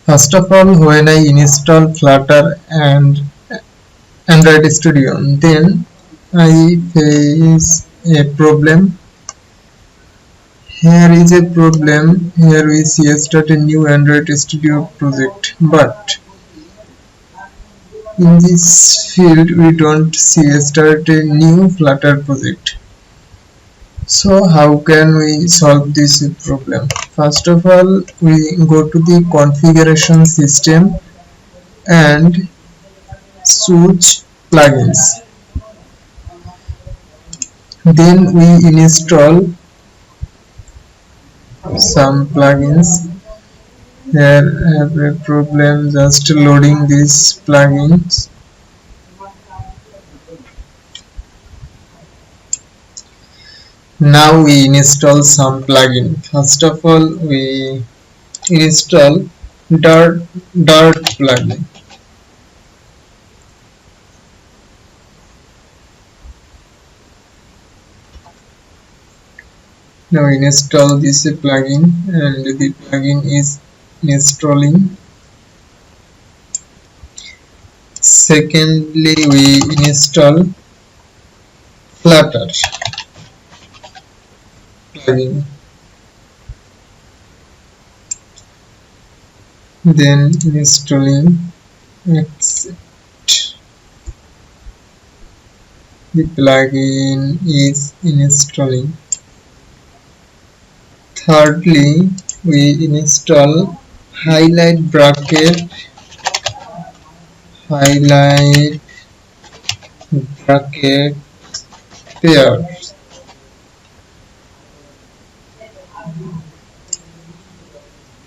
First of all, when I install Flutter and Android Studio, then I face a problem. Here is a problem. Here we see start a new Android Studio project, but in this field we don't see start a new Flutter project. So how can we solve this problem? First of all, we go to the configuration system and choose plugins. Then we install some plugins. Here I have a problem just loading these plugins. Now we install some plugin. First of all, we install Dart plugin. Now install this plugin, and the plugin is installing. Secondly, we install Flutter plugin. Then installing accept. The plugin is installing. Thirdly, we install highlight bracket pairs.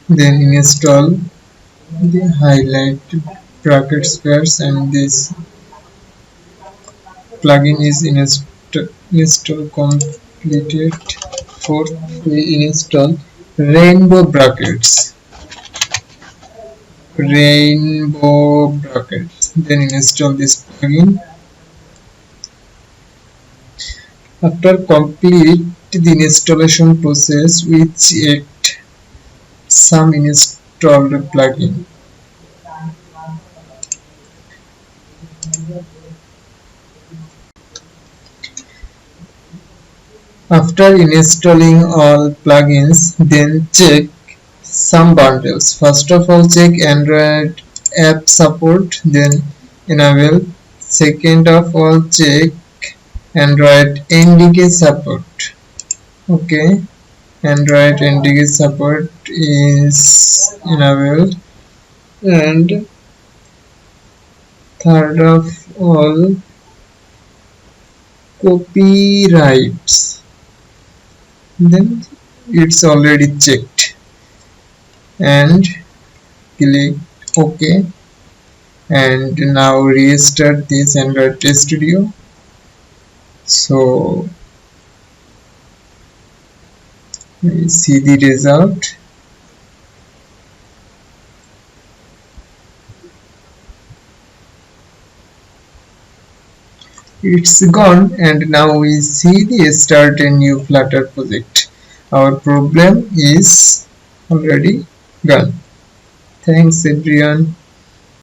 Then install the highlight brackets pairs, and this plugin is install completed. Fourth, we install rainbow brackets. Then install this plugin. After complete the installation process, we check some installed plugin. After installing all plugins, then check some bundles. First of all, check Android app support, then enable. Second of all, check Android NDK support. Okay, Android NDK support is enabled. And third of all, copyrights. Then it's already checked, and click OK, and now restart this Android Studio. So we see the result. It's gone, and now we see the start a new Flutter project. Our problem is already gone. Thanks everyone.